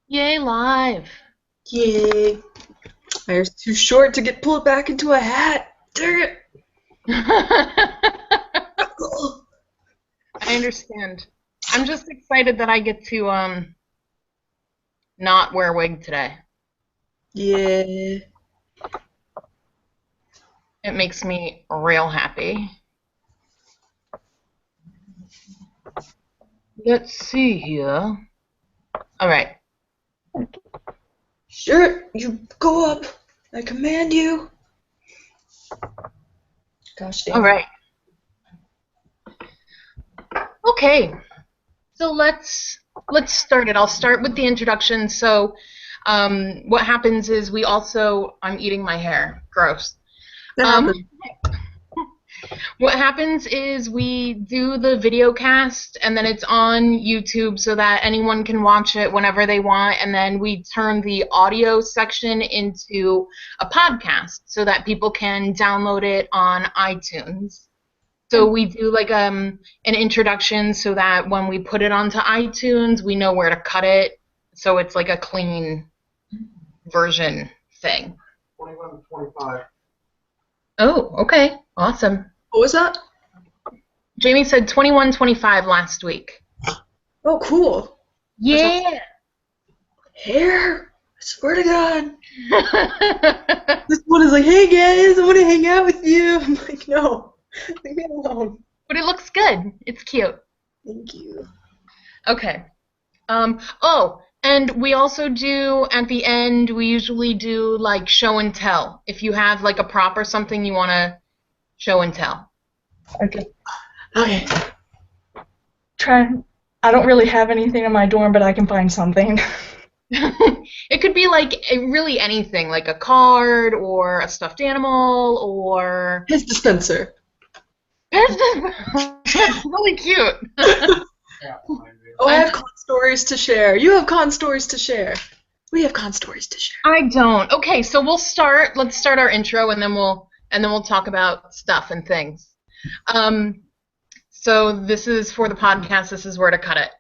Yay, live. Yay. My hair's too short to get pulled back into a hat. Dang it. I understand. I'm just excited that I get to not wear a wig today. Yeah. It makes me real happy. Let's see here. All right. Sure, you go up. I command you. Gosh All dang it. right. Okay. So let's start it. I'll start with the introduction. So what happens is I'm eating my hair. Gross. That Um, happened. What happens is we do the video cast and then it's on YouTube so that anyone can watch it whenever they want, and then we turn the audio section into a podcast so that people can download it on iTunes. So we do like an introduction so that when we put it onto iTunes, we know where to cut it, so it's like a clean version thing. 21 to 25. Oh, okay. Awesome. What was that? Jamie said 21-25 last week. Oh, cool. That's awesome. Yeah. Hair. I swear to God. This one is like, hey guys, I want to hang out with you. I'm like, no. Leave me alone. But it looks good. It's cute. Thank you. Okay. Oh, and we also do, at the end, we usually do like show and tell. If you have like a prop or something you want to show and tell. Okay. Okay. Try. I don't really have anything in my dorm, but I can find something. It could be like really anything, like a card or a stuffed animal or His dispenser. That's really cute. Yeah, Oh, I have con stories to share. You have con stories to share. We have con stories to share. I don't. Okay, so let's start our intro and then we'll talk about stuff and things. So this is for the podcast, this is where to cut it.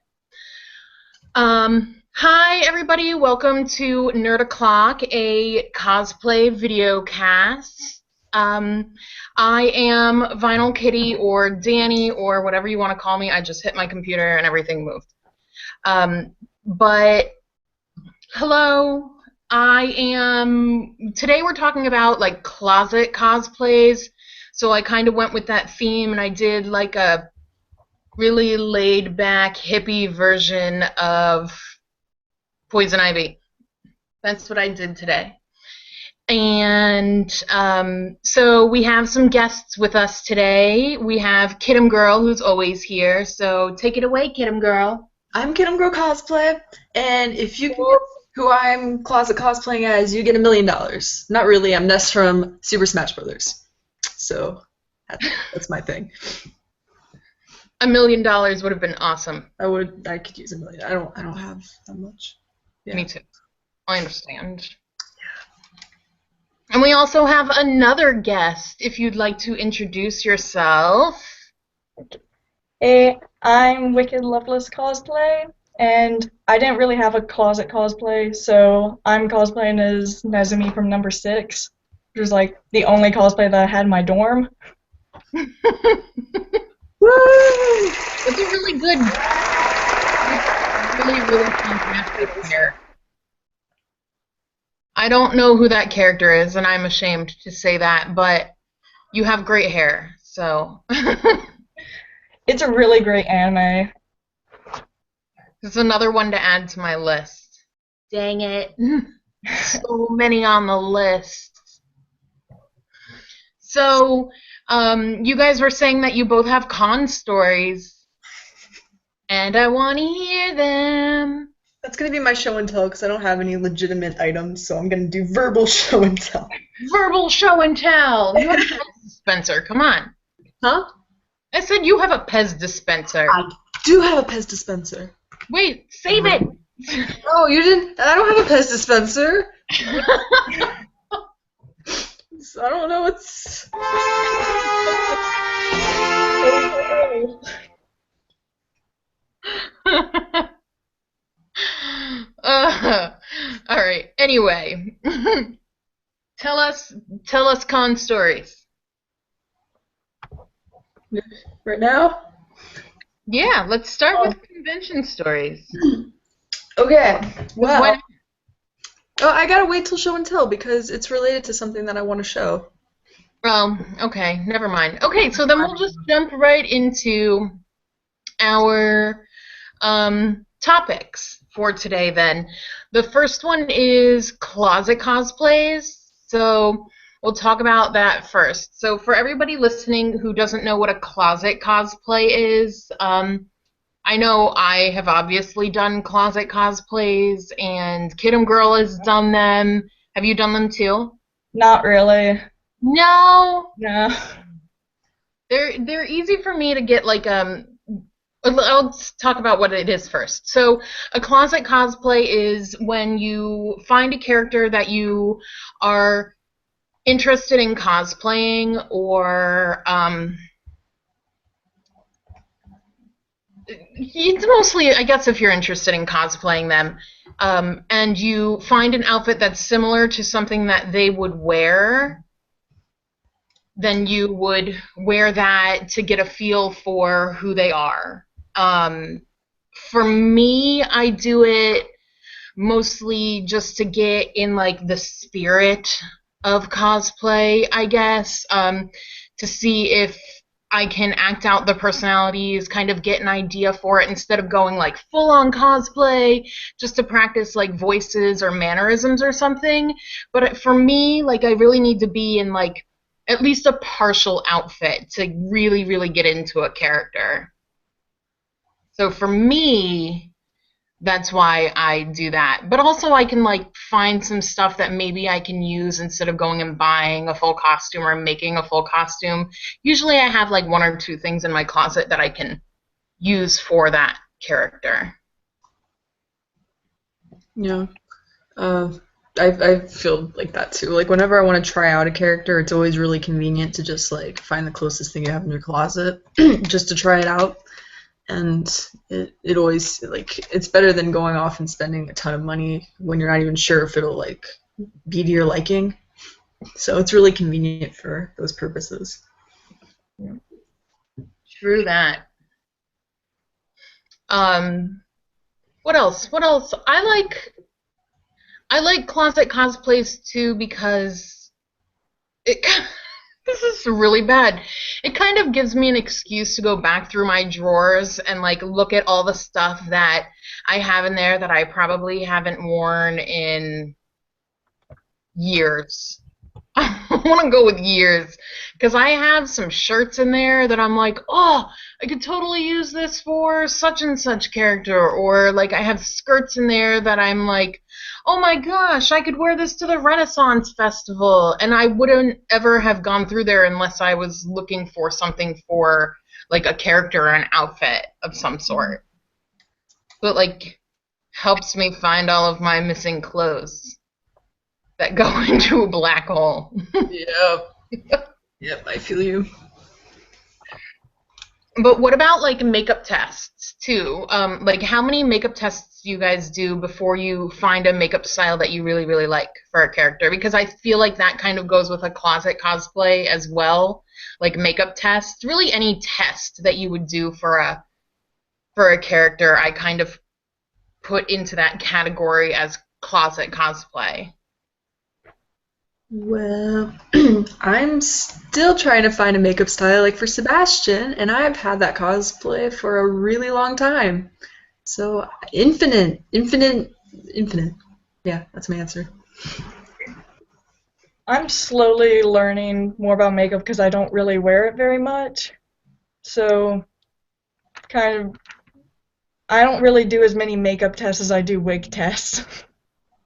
Hi everybody, welcome to Nerd O'Clock, a cosplay video cast. I am Vinyl Kitty or Danny or whatever you want to call me. I just hit my computer and everything moved. But hello, today we're talking about like closet cosplays. So I kind of went with that theme and I did like a really laid back hippie version of Poison Ivy. That's what I did today. And so we have some guests with us today. We have Kid'em Girl, who's always here. So take it away, Kid'em Girl. I'm Kid'em Girl Cosplay, and if you can guess who I'm closet cosplaying as, you get $1 million. Not really, I'm Ness from Super Smash Brothers. So that's my thing. $1 million would have been awesome. I could use $1 million. I don't have that much. Yeah. Me too. I understand. And we also have another guest, if you'd like to introduce yourself. Hey, I'm Wicked Loveless Cosplay, and I didn't really have a closet cosplay, so I'm cosplaying as Nezumi from number 6, which was like the only cosplay that I had in my dorm. Woo! It's a really good, really fantastic hair. I don't know who that character is, and I'm ashamed to say that, but you have great hair, so. It's a really great anime. There's another one to add to my list. Dang it. So many on the list. So, you guys were saying that you both have con stories, and I want to hear them. That's gonna be my show and tell because I don't have any legitimate items, so I'm gonna do verbal show and tell. Verbal show and tell. You have a Pez dispenser. Come on. Huh? I said you have a Pez dispenser. I do have a Pez dispenser. Wait, save it. Oh, you didn't? I don't have a Pez dispenser. So I don't know what's. Anyway, tell us con stories. Right now? Yeah, let's start with convention stories. Okay. 'Cause Well, why not? oh, I gotta wait till show and tell because it's related to something that I want to show. Well, okay, never mind. Okay, so then we'll just jump right into our topics for today then. The first one is closet cosplays. So we'll talk about that first. So for everybody listening who doesn't know what a closet cosplay is, I know I have obviously done closet cosplays and Kid'em Girl has done them. Have you done them too? Not really. No. No. They're easy for me to get like I'll talk about what it is first. So, a closet cosplay is when you find a character that you are interested in cosplaying, or it's mostly, I guess, if you're interested in cosplaying them, and you find an outfit that's similar to something that they would wear, then you would wear that to get a feel for who they are. For me, I do it mostly just to get in like the spirit of cosplay, I guess, to see if I can act out the personalities, kind of get an idea for it instead of going like full on cosplay just to practice like voices or mannerisms or something. But for me, like I really need to be in like at least a partial outfit to really, really get into a character. So for me, that's why I do that. But also I can like find some stuff that maybe I can use instead of going and buying a full costume or making a full costume. Usually I have like one or two things in my closet that I can use for that character. Yeah. I feel like that too. Like whenever I want to try out a character, it's always really convenient to just like find the closest thing you have in your closet just to try it out. And it always like it's better than going off and spending a ton of money when you're not even sure if it'll like be to your liking. So it's really convenient for those purposes. True that. What else? What else? I like closet cosplays too because it this is really bad. It kind of gives me an excuse to go back through my drawers and like look at all the stuff that I have in there that I probably haven't worn in years. I want to go with years because I have some shirts in there that I'm like, oh, I could totally use this for such and such character. Or like I have skirts in there that I'm like, oh my gosh, I could wear this to the Renaissance Festival. And I wouldn't ever have gone through there unless I was looking for something for like a character or an outfit of some sort. So it like helps me find all of my missing clothes that go into a black hole. Yep. Yep, I feel you. But what about like makeup tests too? Like how many makeup tests do you guys do before you find a makeup style that you really, really like for a character? Because I feel like that kind of goes with a closet cosplay as well. Like makeup tests, really any test that you would do for a character, I kind of put into that category as closet cosplay. Well, I'm still trying to find a makeup style like for Sebastian, and I've had that cosplay for a really long time. So, infinite, infinite, infinite. Yeah, that's my answer. I'm slowly learning more about makeup because I don't really wear it very much. So, kind of, I don't really do as many makeup tests as I do wig tests.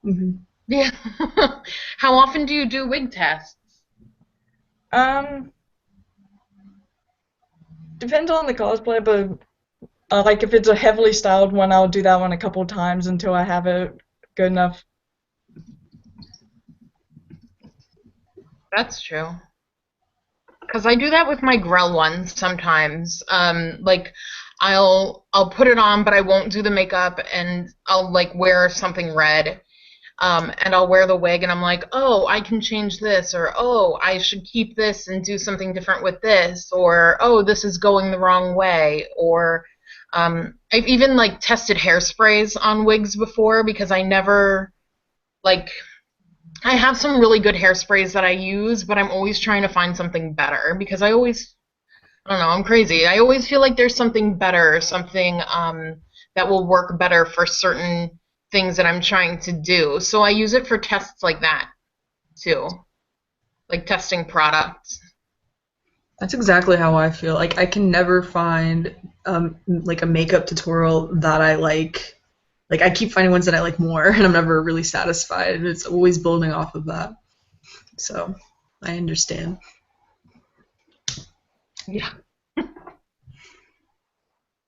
Hmm. Yeah. How often do you do wig tests? Um, Depends on the cosplay, but like if it's a heavily styled one, I'll do that one a couple times until I have it good enough. That's true. Because I do that with my Grell ones sometimes. Like I'll put it on, but I won't do the makeup, and I'll like wear something red. and I'll wear the wig and I'm like, oh, I can change this, or oh, I should keep this and do something different with this, or oh, this is going the wrong way, or I've even like tested hairsprays on wigs before because I never like I have some really good hairsprays that I use, but I'm always trying to find something better because I don't know, I'm crazy. I always feel like there's something better, something that will work better for certain things that I'm trying to do. So I use it for tests like that too, like testing products. That's exactly how I feel. Like I can never find like a makeup tutorial that I like. Like I keep finding ones that I like more, and I'm never really satisfied. And it's always building off of that. So I understand. Yeah.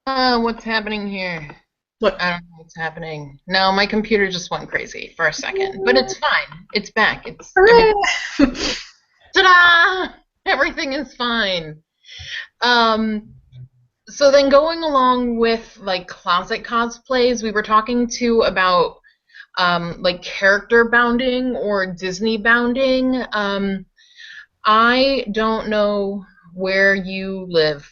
What's happening here? Look, I don't know what's happening. No, my computer just went crazy for a second, but it's fine. It's back. hooray! Ta-da! Everything is fine. So then going along with like closet cosplays, we were talking too about like character bounding or Disney bounding. I don't know where you live.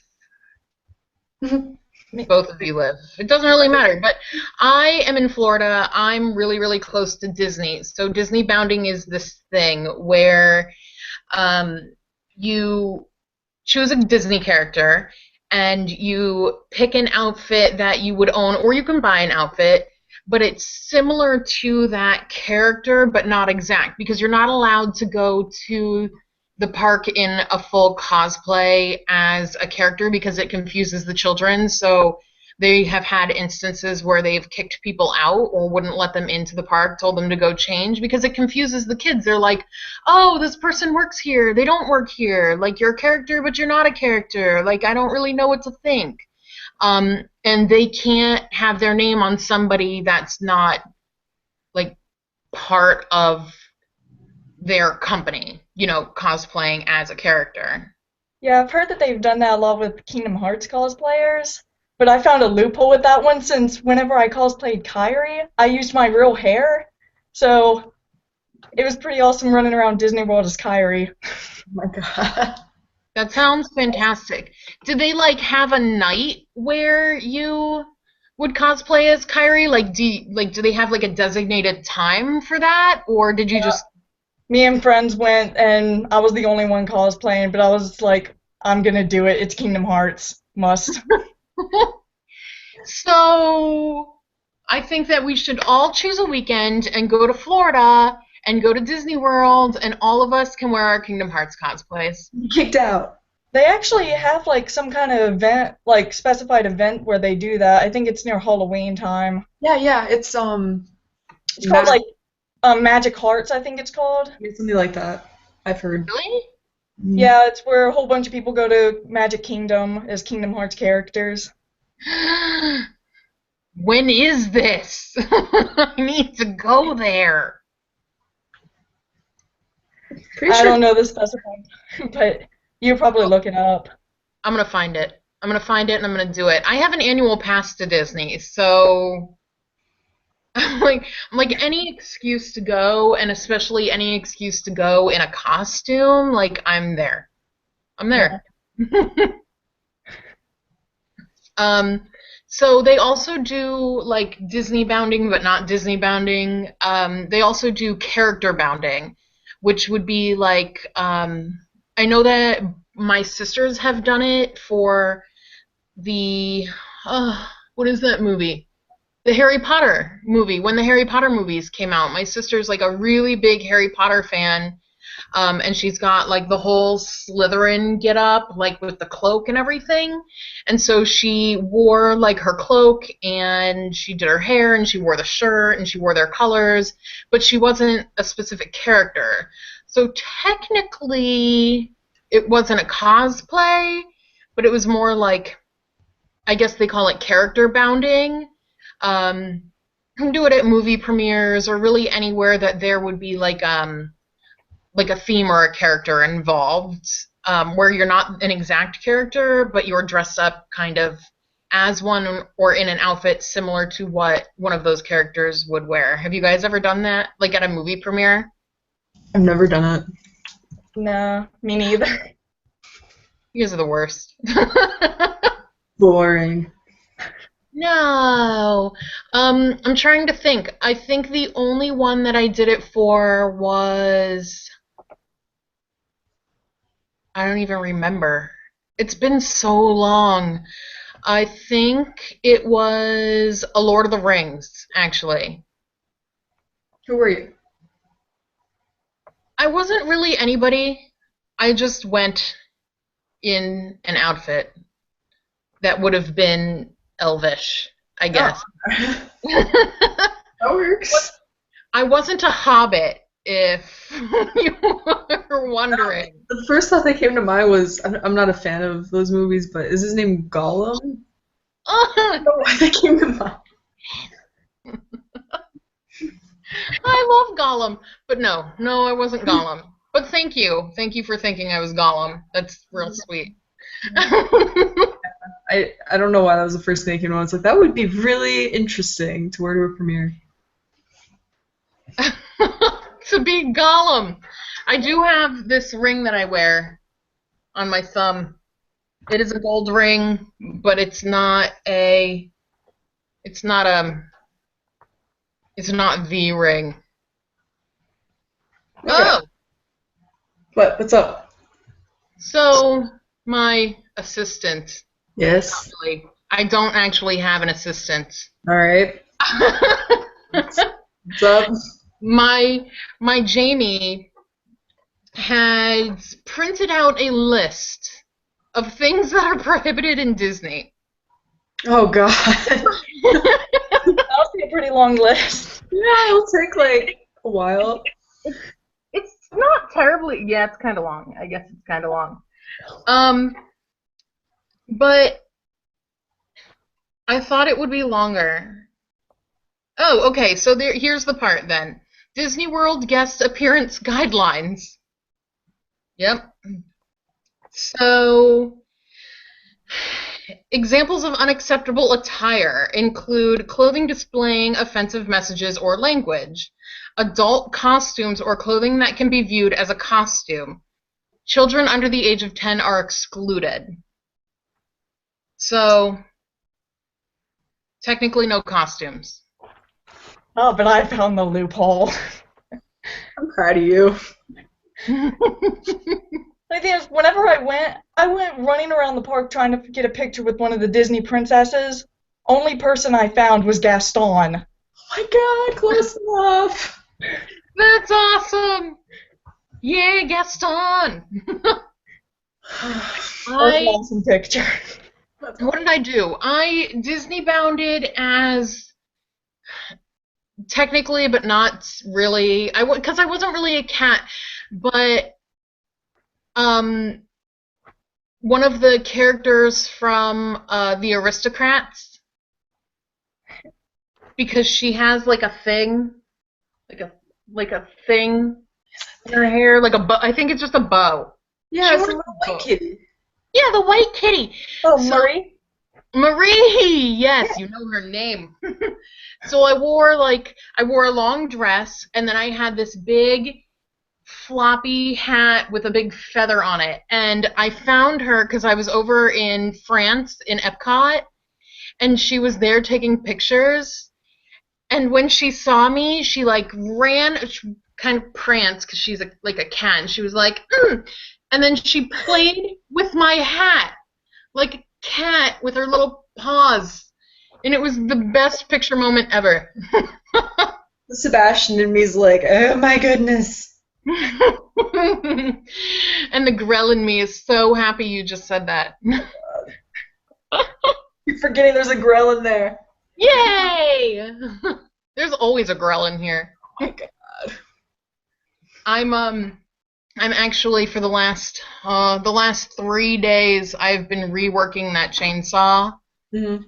Both of you live. It doesn't really matter, but I am in Florida. I'm really, really close to Disney. So Disney bounding is this thing where you choose a Disney character and you pick an outfit that you would own, or you can buy an outfit, but it's similar to that character, but not exact, because you're not allowed to go to the park in a full cosplay as a character because it confuses the children. So they have had instances where they've kicked people out or wouldn't let them into the park, told them to go change because it confuses the kids. They're like, oh, this person works here. They don't work here. Like, you're a character, but you're not a character. Like, I don't really know what to think. And they can't have their name on somebody that's not, like, part of their company, you know, cosplaying as a character. Yeah, I've heard that they've done that a lot with Kingdom Hearts cosplayers, but I found a loophole with that one since whenever I cosplayed Kyrie, I used my real hair, so it was pretty awesome running around Disney World as Kyrie. Oh my god. That sounds fantastic. Did they like have a night where you would cosplay as Kyrie? Do they have like a designated time for that, or did you just? Me and friends went, and I was the only one cosplaying, but I was like, I'm gonna do it. It's Kingdom Hearts. Must. So I think that we should all choose a weekend and go to Florida and go to Disney World, and all of us can wear our Kingdom Hearts cosplays. Kicked out. They actually have like some kind of event, like specified event where they do that. I think it's near Halloween time. Yeah. It's It's called like Magic Hearts, I think it's called. something like that. I've heard. Really? Yeah, it's where a whole bunch of people go to Magic Kingdom as Kingdom Hearts characters. When is this? I need to go there. Pretty I sure. don't know the specified, but you probably look it up. I'm gonna find it. I'm gonna find it and I'm gonna do it. I have an annual pass to Disney, so I'm like any excuse to go, and especially any excuse to go in a costume, like I'm there. I'm there. So they also do like Disney bounding, but not Disney bounding. They also do character bounding, which would be like I know that my sisters have done it for the what is that movie? The Harry Potter movie. When the Harry Potter movies came out, my sister's like a really big Harry Potter fan. And she's got like the whole Slytherin get up, like with the cloak and everything. And so she wore like her cloak and she did her hair and she wore the shirt and she wore their colors, but she wasn't a specific character. So technically, it wasn't a cosplay, but it was more like, I guess they call it character bounding. You can do it at movie premieres or really anywhere that there would be like a theme or a character involved, where you're not an exact character, but you're dressed up kind of as one or in an outfit similar to what one of those characters would wear. Have you guys ever done that, like at a movie premiere? I've never done it. Nah, me neither. You guys are the worst. Boring. No. I'm trying to think. I think the only one that I did it for was, I don't even remember. It's been so long. I think it was a Lord of the Rings, actually. Who were you? I wasn't really anybody. I just went in an outfit that would have been elvish, I guess. That works. I wasn't a hobbit, if you were wondering. The first thought that came to mind was I'm not a fan of those movies, but is his name Gollum? I don't know why that came to mind. I love Gollum, but no, I wasn't Gollum. But thank you for thinking I was Gollum. That's real sweet. I don't know why that was the first thing that came to mind. It's like that would be really interesting to wear to a premiere. To be Gollum. I do have this ring that I wear on my thumb. It is a gold ring, but it's not the ring. Okay. Oh, What's up? so my assistant. Yes. Actually, I don't actually have an assistant. All right. What's up? My Jamie had printed out a list of things that are prohibited in Disney. Oh God. That'll be a pretty long list. Yeah, it'll take like a while. It's not terribly. Yeah, it's kind of long. I guess it's kind of long. But I thought it would be longer. Oh, okay. So here's the part then. Disney World guest appearance guidelines. Yep. So, examples of unacceptable attire include clothing displaying offensive messages or language, adult costumes or clothing that can be viewed as a costume. Children under the age of 10 are excluded. So, technically no costumes. Oh, but I found the loophole. I'm proud of you. The thing is, whenever I went running around the park trying to get a picture with one of the Disney princesses. Only person I found was Gaston. Oh my God, close enough. That's awesome! Yeah, Gaston! That was an awesome picture. What did I do? I Disney bounded as technically, but not really. Because I wasn't really a cat, but one of the characters from the Aristocrats, because she has like a thing, like a thing in her hair, like a bow. I think it's just a bow. Yeah, She it's a was little white kitty. Yeah, the white kitty. Oh, So- Marie? Marie, yes, you know her name. So I wore a long dress, and then I had this big floppy hat with a big feather on it. And I found her because I was over in France in Epcot, and she was there taking pictures. And when she saw me, she ran, she kind of pranced because she's like a cat, and she was like, and then she played with my hat like a cat with her little paws. And it was the best picture moment ever. Sebastian and me's like, oh my goodness. And the Grell in me is so happy you just said that. You're forgetting there's a Grell in there. Yay! There's always a Grell in here. Oh my God. I'm actually for the last 3 days I've been reworking that chainsaw Mm-hmm.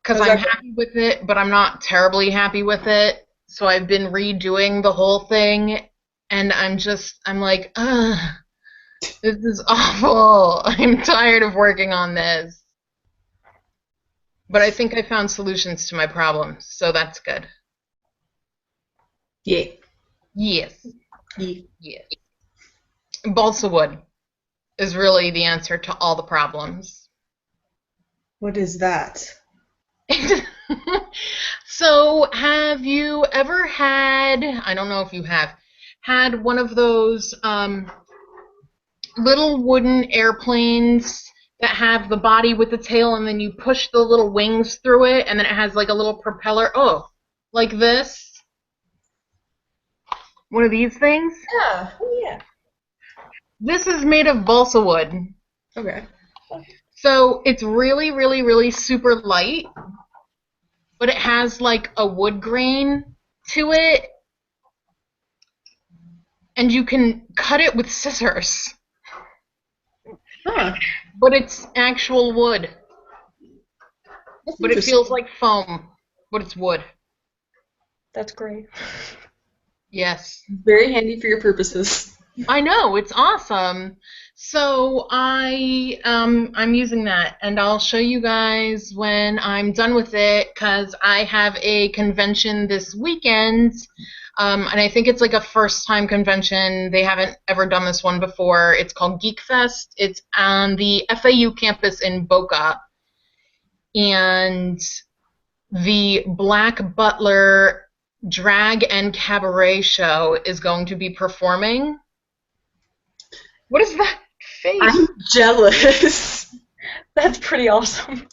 because How's I'm that happy with it, but I'm not terribly happy with it. So I've been redoing the whole thing, and I'm like, ugh, this is awful. I'm tired of working on this. But I think I found solutions to my problems, so that's good. Yeah. Yes. Yeah. Yes. Balsa wood is really the answer to all the problems. What is that? So, have you ever had, I don't know if you have, had one of those little wooden airplanes that have the body with the tail and then you push the little wings through it and then it has like a little propeller? Oh, like this? One of these things? Yeah. Oh, yeah. This is made of balsa wood. Okay. So it's really, really, really super light, but it has like a wood grain to it, and you can cut it with scissors. Huh. But it's actual wood. That's But it interesting. feels like foam, but it's wood. That's great. Yes. Very handy for your purposes. I know, it's awesome. So I'm using that, and I'll show you guys when I'm done with it because I have a convention this weekend, and I think it's like a first-time convention. They haven't ever done this one before. It's called Geek Fest. It's on the FAU campus in Boca, and the Black Butler Drag and Cabaret show is going to be performing. What is that face? I'm jealous. That's pretty awesome.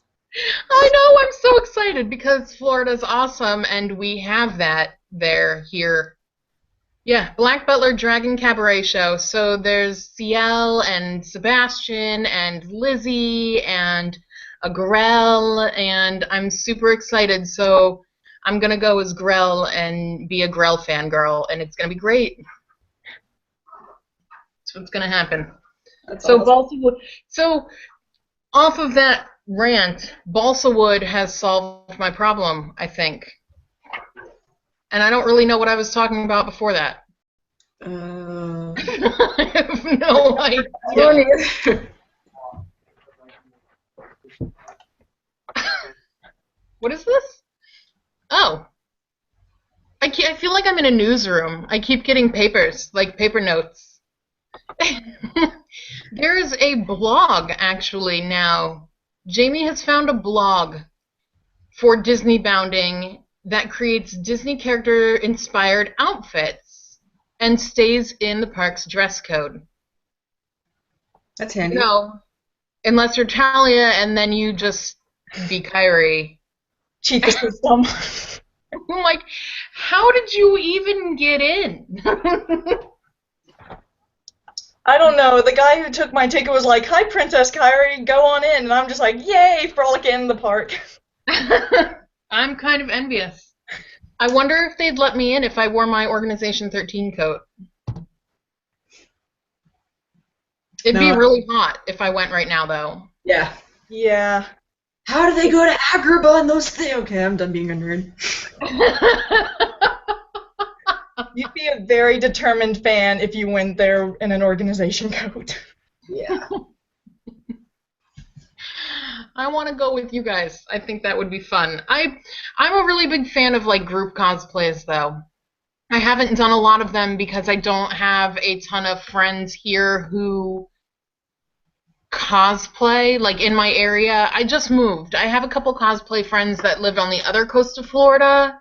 I know, I'm so excited because Florida's awesome and we have that here. Yeah, Black Butler Dragon Cabaret Show. So there's Ciel and Sebastian and Lizzie and a Grell, and I'm super excited. So I'm gonna go as Grell and be a Grell fangirl, and it's gonna be great. That's what's gonna happen. That's So awesome. balsa wood. So off of that rant, balsa wood has solved my problem, I think. And I don't really know what I was talking about before that. I have no I don't idea. either. What is this? Oh. I feel like I'm in a newsroom. I keep getting papers, like paper notes. There's a blog, actually, now. Jamie has found a blog for Disney bounding that creates Disney character-inspired outfits and stays in the park's dress code. That's handy. No, unless you're Talia and then you just be Kyrie. Cheat the system. I'm like, how did you even get in? I don't know. The guy who took my ticket was like, "Hi, Princess Kyrie, go on in," and I'm just like, "Yay, frolic in the park." I'm kind of envious. I wonder if they'd let me in if I wore my Organization 13 coat. It'd be No. really hot if I went right now, though. Yeah. Yeah. How do they go to Agrabah and those things? Okay, I'm done being a nerd. You'd be a very determined fan if you went there in an organization coat. Yeah. I want to go with you guys. I think that would be fun. I'm a really big fan of like group cosplays, though. I haven't done a lot of them because I don't have a ton of friends here who cosplay, like in my area. I just moved. I have a couple cosplay friends that lived on the other coast of Florida,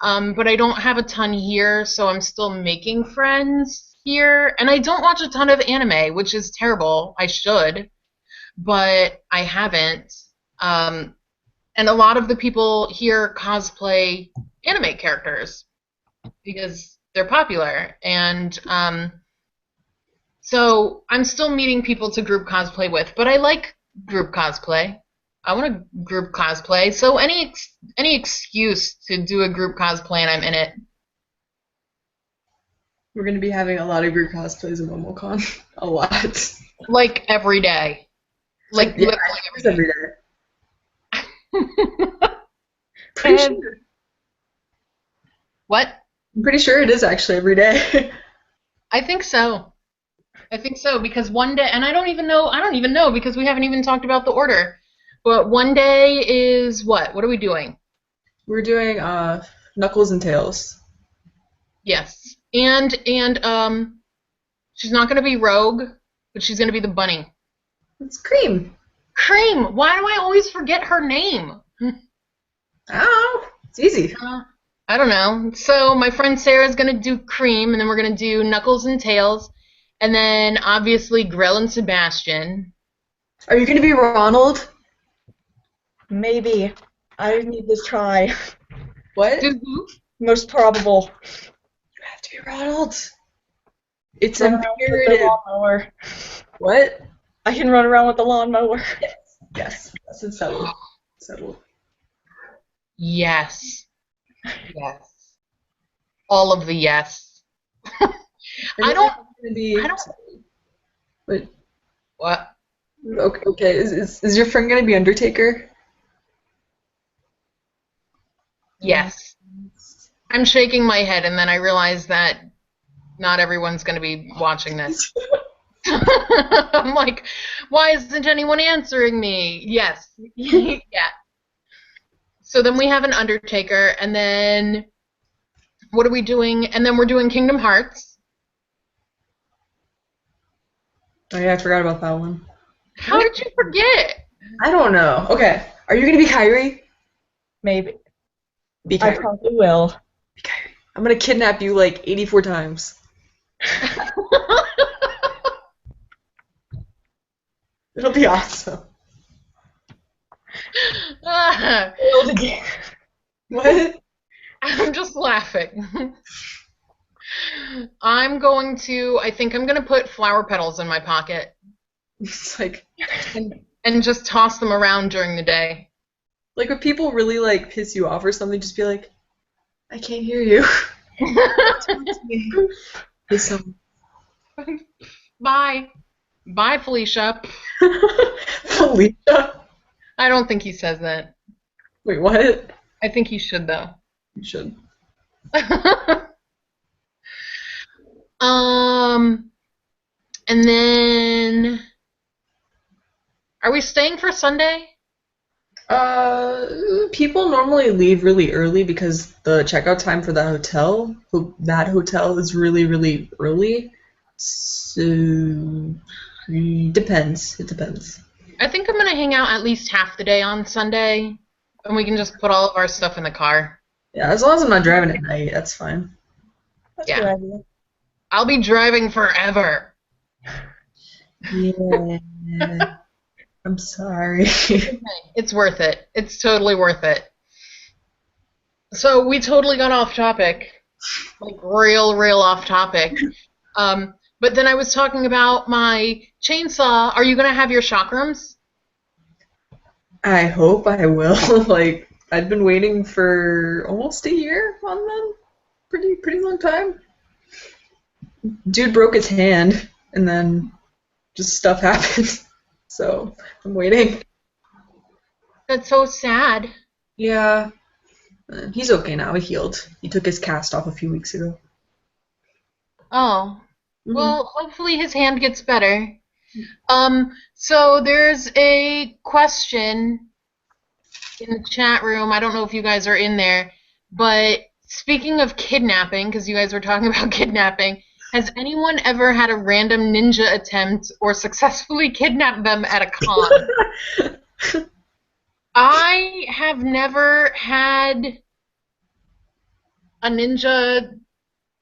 but I don't have a ton here, so I'm still making friends here. And I don't watch a ton of anime, which is terrible. I should, but I haven't. And a lot of the people here cosplay anime characters because they're popular. And so I'm still meeting people to group cosplay with, but I like group cosplay. I want to group cosplay, so any excuse to do a group cosplay and I'm in it. We're going to be having a lot of group cosplays in MomoCon. A lot. Like every day. Like Yeah, literally it's every day. every day. Pretty And- sure. What? I'm pretty sure it is actually every day. I think so. I think so because one day, and I don't even know because we haven't even talked about the order. But one day is what? What are we doing? We're doing Knuckles and Tails. Yes. And she's not gonna be Rogue, but she's gonna be the bunny. It's Cream. Cream! Why do I always forget her name? Oh, it's easy. I don't know. So my friend Sarah's gonna do Cream, and then we're gonna do Knuckles and Tails, and then obviously Grell and Sebastian. Are you gonna be Ronald? Maybe. I need to try. What? Do who? Most probable. You have to be Ronald. It's Run around with the imperative. lawnmower. What? I can run around with the lawnmower. Yes. That's it. Settled. Settled. Yes. Yes. All of the yes. I don't. Gonna be... I don't. Wait. What? Okay. Okay. Is your friend gonna be Undertaker? Yes. I'm shaking my head, and then I realize that not everyone's going to be watching this. I'm like, why isn't anyone answering me? Yes. Yeah. So then we have an Undertaker, and then what are we doing? And then we're doing Kingdom Hearts. Oh yeah, I forgot about that one. How did you forget? I don't know. Okay. Are you gonna be Kyrie? Maybe. Be I Kyrie. probably will. Be Kyrie. I'm gonna kidnap you like 84 times. It'll be awesome. Failed again. What? I'm just laughing. I think I'm going to put flower petals in my pocket It's like and just toss them around during the day. when people really like piss you off or something, just be like, I can't hear you. Hey, someone. Bye. Bye, Felicia. Felicia. I don't think he says that. Wait, what? I think he should, though. You should. And then, are we staying for Sunday? People normally leave really early because the checkout time for that hotel is really, really early. So, depends. It depends. I think I'm going to hang out at least half the day on Sunday, and we can just put all of our stuff in the car. Yeah, as long as I'm not driving at night, that's fine. That's Yeah. a good idea. I'll be driving forever. Yeah. I'm sorry. It's worth it. It's totally worth it. So we totally got off topic. Like real off topic. But then I was talking about my chainsaw. Are you going to have your chakrams? I hope I will. Like, I've been waiting for almost a year on them. Pretty long time. Dude broke his hand, and then just stuff happened. So, I'm waiting. That's so sad. Yeah. He's okay now. He healed. He took his cast off a few weeks ago. Oh. Mhm. Well, hopefully his hand gets better. So there's a question in the chat room. I don't know if you guys are in there, but speaking of kidnapping, because you guys were talking about kidnapping, has anyone ever had a random ninja attempt or successfully kidnapped them at a con? I have never had a ninja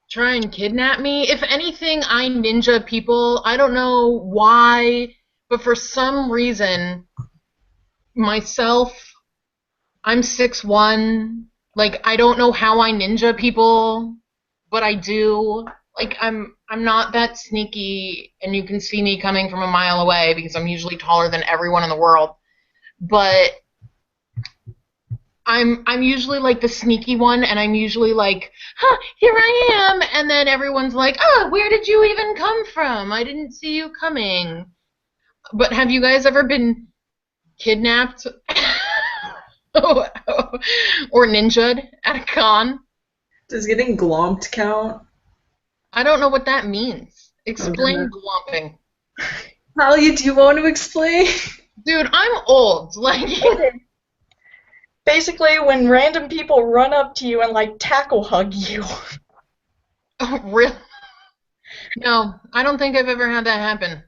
try and kidnap me. If anything, I ninja people. I don't know why, but for some reason, myself, I'm 6'1". Like, I don't know how I ninja people, but I do. Like, I'm not that sneaky, and you can see me coming from a mile away because I'm usually taller than everyone in the world. But I'm usually like the sneaky one, and I'm usually like, huh, here I am, and then everyone's like, oh, where did you even come from? I didn't see you coming. But have you guys ever been kidnapped or ninja'd at a con? Does getting glomped count? I don't know what that means. Explain Okay. glomping. Talia, do you want to explain? Dude, I'm old. Like, Okay. Basically, when random people run up to you and like tackle hug you. oh, really? No, I don't think I've ever had that happen.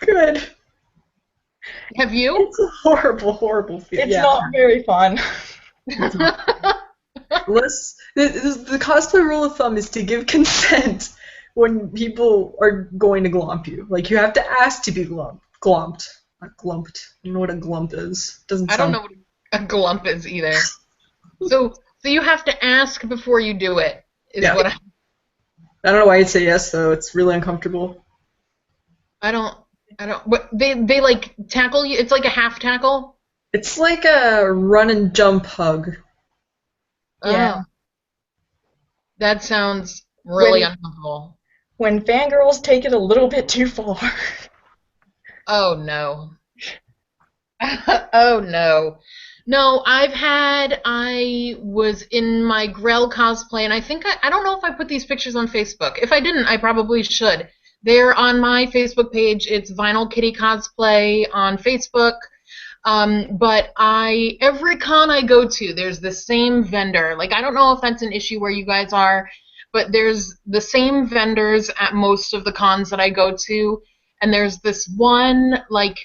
Good. Have you? It's a horrible, horrible feeling. It's Yeah. not very fun. It's not. Unless the cosplay rule of thumb is to give consent when people are going to glomp you. Like you have to ask to be glomped, not glumped. I don't know what a glump is. Doesn't I don't sound. know what a glump is either. So you have to ask before you do it, is Yeah. what I don't know why you'd say yes though. It's really uncomfortable. I don't, what, they like tackle you, it's like a half tackle? It's like a run and jump hug. Yeah. Oh, that sounds really When uncomfortable. when fangirls take it a little bit too far. Oh no. Oh no. No, I was in my Grell cosplay, and I think I don't know if I put these pictures on Facebook. If I didn't, I probably should. They're on my Facebook page. It's Vinyl Kitty Cosplay on Facebook. But every con I go to, there's the same vendor. Like, I don't know if that's an issue where you guys are, but there's the same vendors at most of the cons that I go to, and there's this one, like,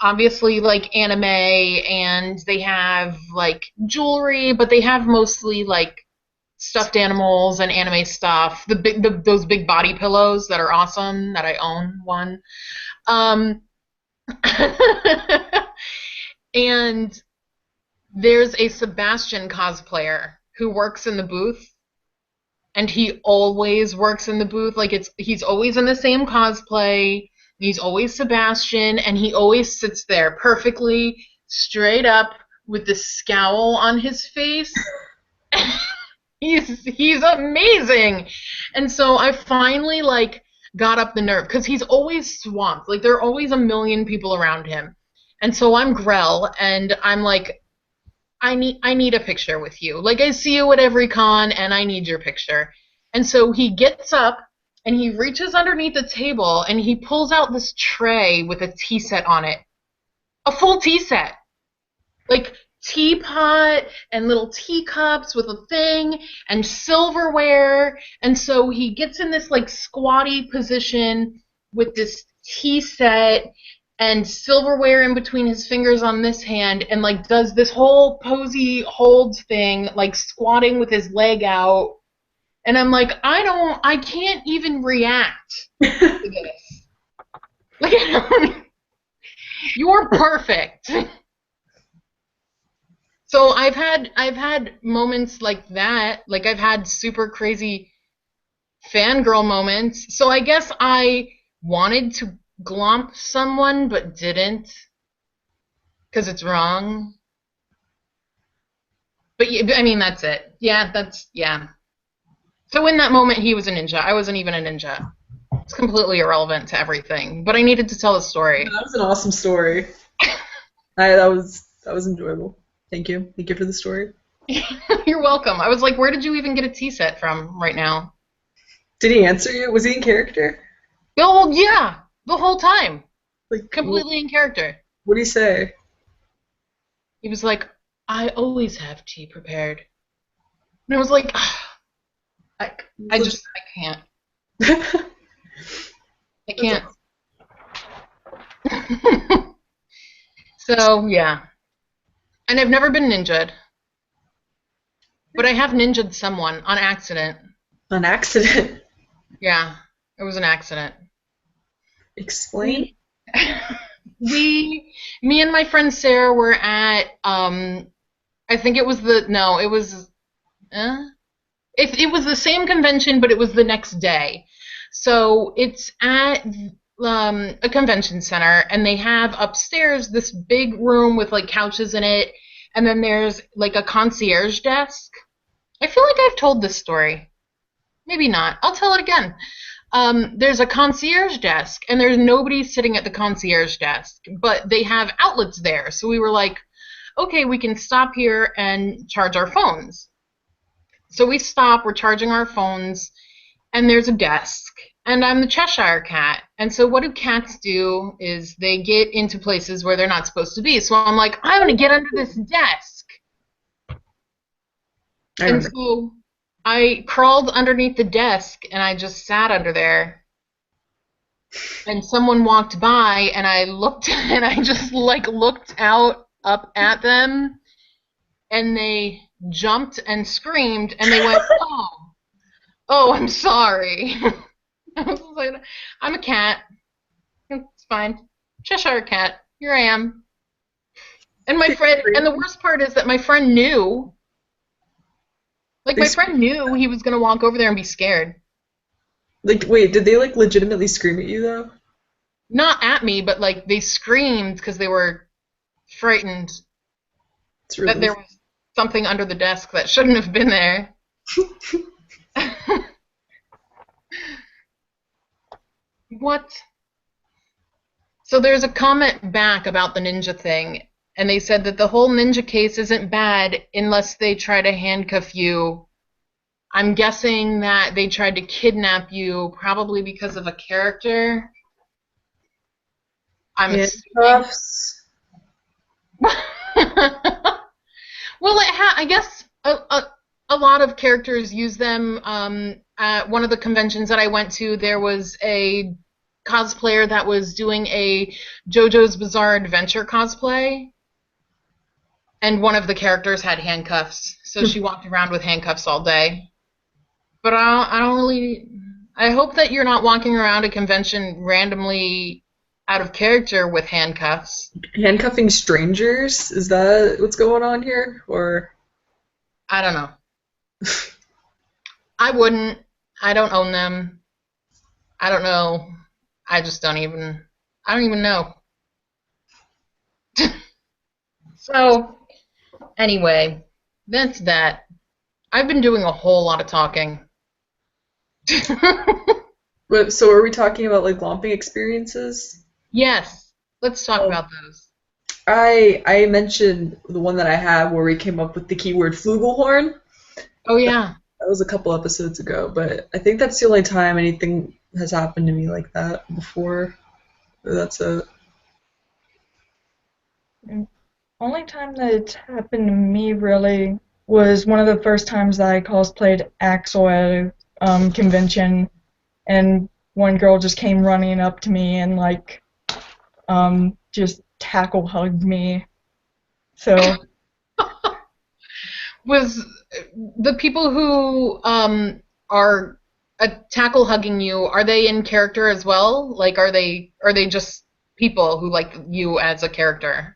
obviously like anime, and they have like jewelry, but they have mostly like stuffed animals and anime stuff. Those big body pillows that are awesome that I own one. Um, and there's a Sebastian cosplayer who works in the booth, and he always works in the booth. Like he's always in the same cosplay. He's always Sebastian, and he always sits there perfectly straight up with the scowl on his face. He's amazing. And so I finally like got up the nerve because he's always swamped. Like there are always a million people around him. And so I'm Grell, and I'm like, I need a picture with you. Like I see you at every con, and I need your picture. And so he gets up and he reaches underneath the table and he pulls out this tray with a tea set on it. A full tea set. Like teapot and little teacups with a thing and silverware. And so he gets in this like squatty position with this tea set and silverware in between his fingers on this hand, and like does this whole posy hold thing, like squatting with his leg out. And I'm like, I can't even react to this. Like, you're perfect. So I've had moments like that. Like I've had super crazy fangirl moments. So I guess I wanted to glomp someone but didn't because it's wrong. But yeah, I mean that's it. Yeah. So in that moment he was a ninja. I wasn't even a ninja. It's completely irrelevant to everything. But I needed to tell the story. That was an awesome story. That was enjoyable. Thank you. Thank you for the story. You're welcome. I was like, where did you even get a tea set from right now? Did he answer you? Was he in character? Oh yeah, the whole time. Like Completely in character. what did he say? He was like, I always have tea prepared. And I was like, I can't. I can't. So, yeah. And I've never been ninja'd. But I have ninja'd someone on accident. An accident. Yeah, it was an accident. Explain. Me and my friend Sarah were at, I think it was it was the same convention, but it was the next day. So it's at a convention center, and they have upstairs this big room with like couches in it, and then there's like a concierge desk. I feel like I've told this story. Maybe not. I'll tell it again. There's a concierge desk, and there's nobody sitting at the concierge desk, but they have outlets there. So we were like, okay, we can stop here and charge our phones. So we stop, we're charging our phones, and there's a desk. And I'm the Cheshire Cat. And so what do cats do is they get into places where they're not supposed to be. So I'm like, I'm going to get under this desk. I And remember. so I crawled underneath the desk and I just sat under there. And someone walked by and I looked and I just like looked out up at them and they jumped and screamed and they went, oh, I'm sorry. I was like, I'm a cat. It's fine. Cheshire Cat. Here I am. And my friend, and the worst part is that my friend knew. Like, They my friend knew he was going to walk over there and be scared. Like, wait, did they like legitimately scream at you though? Not at me, but like they screamed because they were frightened It's that really there was something under the desk that shouldn't have been there. What? So there's a comment back about the ninja thing, and they said that the whole ninja case isn't bad unless they try to handcuff you. I'm guessing that they tried to kidnap you probably because of a character. I'm assuming. handcuffs. Well, I guess a lot of characters use them. At one of the conventions that I went to, there was a cosplayer that was doing a JoJo's Bizarre Adventure cosplay, and one of the characters had handcuffs, so she walked around with handcuffs all day. But I don't really. I hope that you're not walking around a convention randomly out of character with handcuffs. Handcuffing strangers? Is that what's going on here? Or I don't know. I wouldn't. I don't own them. I don't know. I just don't even. I don't even know. So, anyway, that's that. I've been doing a whole lot of talking. so are we talking about like lomping experiences? Yes, let's talk Oh. about those. I mentioned the one that I had where we came up with the keyword flugelhorn. Oh, yeah. That was a couple episodes ago, but I think that's the only time anything has happened to me like that before. That's a Only time that it's happened to me really was one of the first times that I cosplayed Axel at a convention, and one girl just came running up to me and like just tackle hugged me. So Was the people who are tackle hugging you, are they in character as well? Like, are they just people who like you as a character?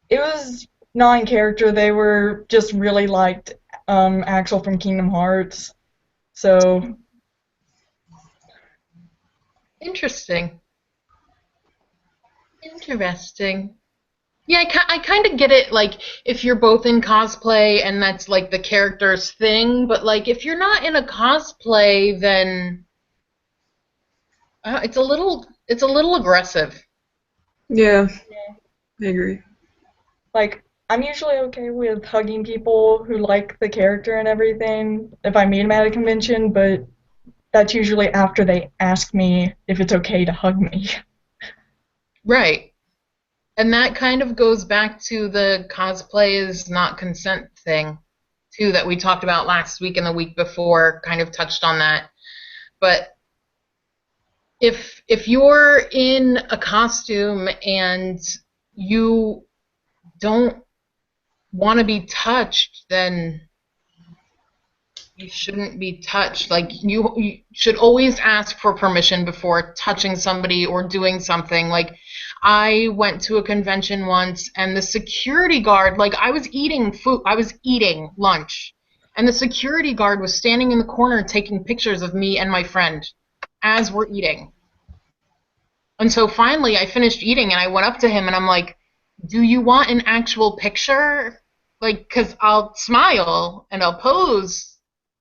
it was not in character. They were just really liked Axel from Kingdom Hearts. So Interesting. Interesting. Yeah, I kind of get it, like, if you're both in cosplay and that's, like, the character's thing, but, like, if you're not in a cosplay, then it's a little aggressive. yeah, I agree. like I'm usually okay with hugging people who like the character and everything if I meet them at a convention, but that's usually after they ask me if it's okay to hug me. Right. And that kind of goes back to the cosplay is not consent thing, too, that we talked about last week and the week before, kind of touched on that. But if you're in a costume and you don't want to be touched, then you shouldn't be touched. Like you should always ask for permission before touching somebody or doing something. Like I went to a convention once and the security guard, like I was eating food, I was eating lunch, and the security guard was standing in the corner taking pictures of me and my friend as we're eating. And so finally I finished eating and I went up to him and I'm like, "Do you want an actual picture? Like, 'cause I'll smile and I'll pose,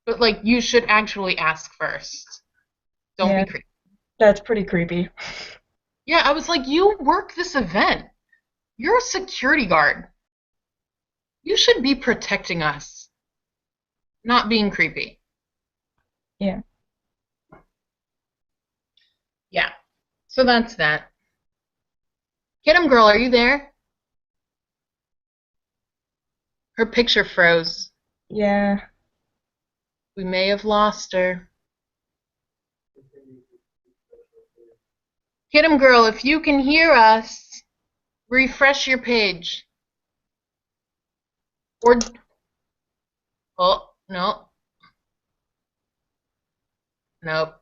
but like you should actually ask first. Don't be Yeah, creepy." that's pretty creepy. Yeah, I was like, "You work this event. You're a security guard. You should be protecting us, not being creepy." Yeah. So that's that. Get him, girl. Are you there? Her picture froze. Yeah. We may have lost her. Get him, girl. If you can hear us, refresh your page. Or, oh, no. Nope.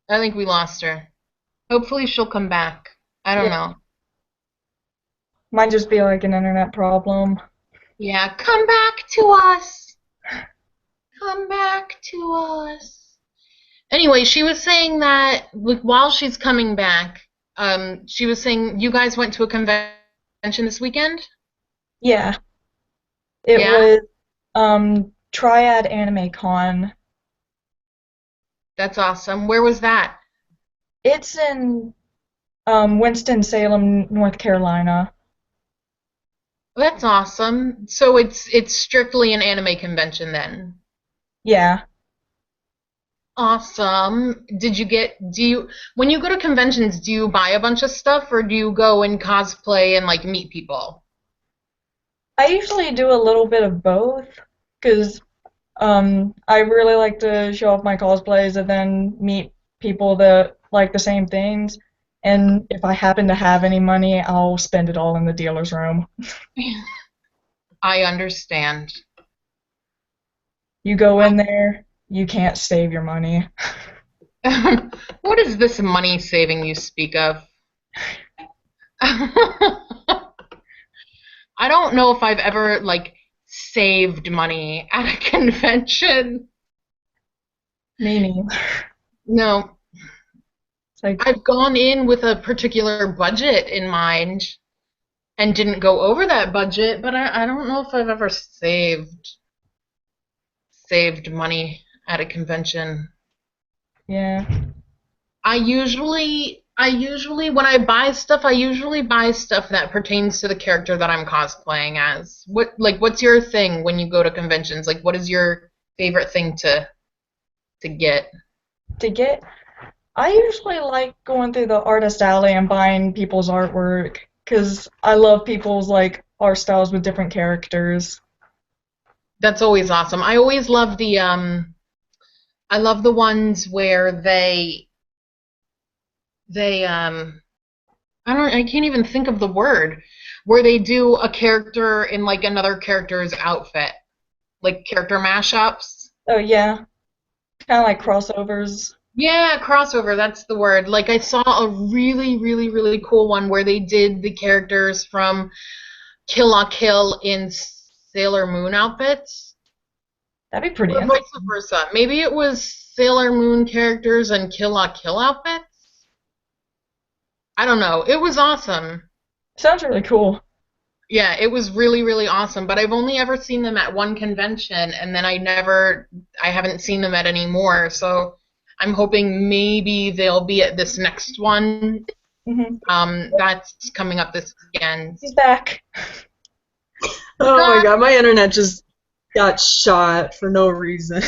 I think we lost her. Hopefully she'll come back. I don't Yeah. know. Might just be like an internet problem. Yeah, come back to us. Come back to us. Anyway, she was saying that while she's coming back, she was saying you guys went to a convention this weekend? Yeah. It Yeah, was Triad Anime Con. that's awesome. Where was that? It's in Winston-Salem, North Carolina. That's awesome. So it's strictly an anime convention then. Yeah. Awesome. When you go to conventions, do you buy a bunch of stuff or do you go and cosplay and like meet people? I usually do a little bit of both because I really like to show off my cosplays and then meet people that like the same things. And if I happen to have any money, I'll spend it all in the dealer's room. I understand. You go in there, you can't save your money. What is this money saving you speak of? I don't know if I've ever like saved money at a convention. Me neither. No, It's like, I've gone in with a particular budget in mind and didn't go over that budget, but I don't know if I've ever saved money at a convention. yeah. I usually when I buy stuff, I usually buy stuff that pertains to the character that I'm cosplaying as. What's your thing when you go to conventions? Like what is your favorite thing to get? To get, I usually like going through the artist alley and buying people's artwork because I love people's like art styles with different characters. That's always awesome. I love the ones where they I can't even think of the word where they do a character in like another character's outfit. Like character mashups. Oh yeah, kind of like crossovers. Yeah, crossover, that's the word. Like I saw a really, really, really cool one where they did the characters from Kill La Kill in Sailor Moon outfits. That'd be pretty Or vice interesting. versa. Maybe it was Sailor Moon characters and Kill La Kill outfits. I don't know. It was awesome. Sounds really cool. Yeah, it was really, really awesome. But I've only ever seen them at one convention, and then I haven't seen them at any more. So I'm hoping maybe they'll be at this next one. Hmm. That's coming up this weekend. He's back. Oh my god, my internet just got shot for no reason.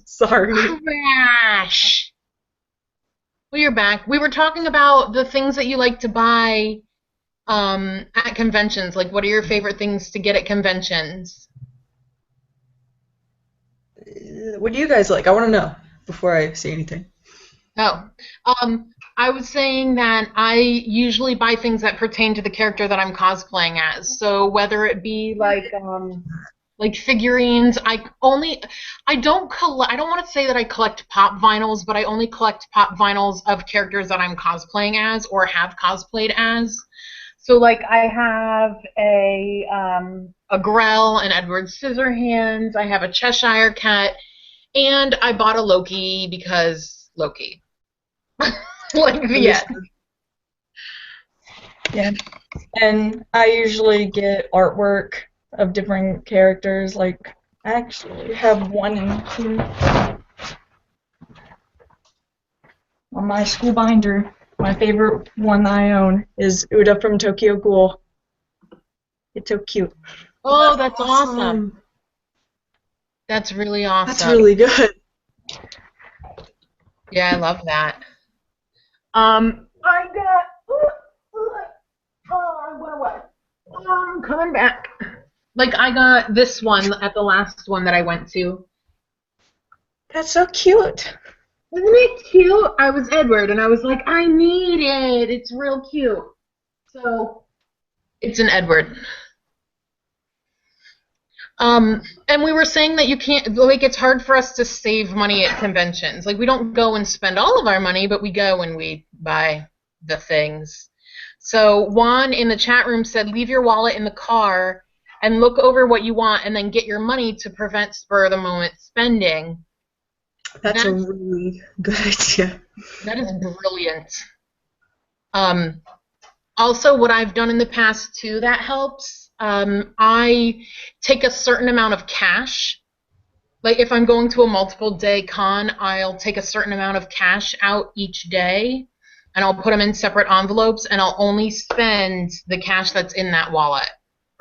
Sorry. Crash. Well, you're back. We were talking about the things that you like to buy at conventions. Like, what are your favorite things to get at conventions? What do you guys like? I want to know before I say anything. Oh, I was saying that I usually buy things that pertain to the character that I'm cosplaying as. So whether it be like figurines, I don't want to say that I collect pop vinyls, but I only collect pop vinyls of characters that I'm cosplaying as or have cosplayed as. So like I have a Grell, an Edward Scissorhands, I have a Cheshire Cat, and I bought a Loki because Loki. Like the end. Understood. Yeah. And I usually get artwork of different characters. Like, I actually have one in here on my school binder. My favorite one that I own is Uda from Tokyo Ghoul. It's so cute. Oh, that's awesome. That's really awesome. That's really good. Yeah, I love that. I got. Oh, I went away. I'm coming back. Like, I got this one at the last one that I went to. That's so cute. Isn't it cute? I was Edward, and I was like, I need it. It's real cute. So, it's an Edward. And we were saying that you can't, like, it's hard for us to save money at conventions. Like, we don't go and spend all of our money, but we go and we buy the things. So, Juan in the chat room said, leave your wallet in the car and look over what you want and then get your money to prevent spur-of-the-moment spending. That's a really good idea. That is brilliant. Also, what I've done in the past, too, that helps, I take a certain amount of cash. Like, if I'm going to a multiple-day con, I'll take a certain amount of cash out each day, and I'll put them in separate envelopes, and I'll only spend the cash that's in that wallet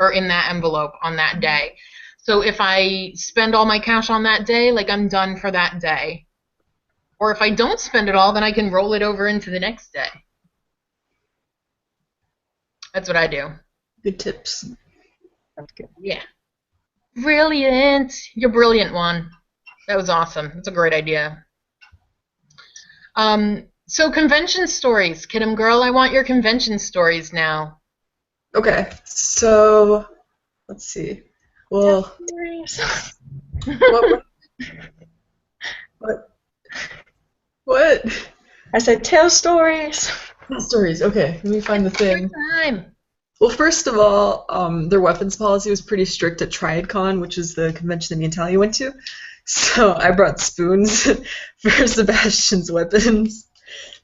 or in that envelope on that day. So if I spend all my cash on that day, like, I'm done for that day. Or if I don't spend it all, then I can roll it over into the next day. That's what I do. Good tips. That's good. Yeah. Brilliant. You're brilliant, Juan. That was awesome. That's a great idea. So convention stories. Kidum girl, I want your convention stories now. Okay, so let's see. Well, what? What? What? I said tell stories. Stories. Okay, let me find the thing. Time. Well, first of all, their weapons policy was pretty strict at TriadCon, which is the convention that me and Talia went to. So I brought spoons for Sebastian's weapons.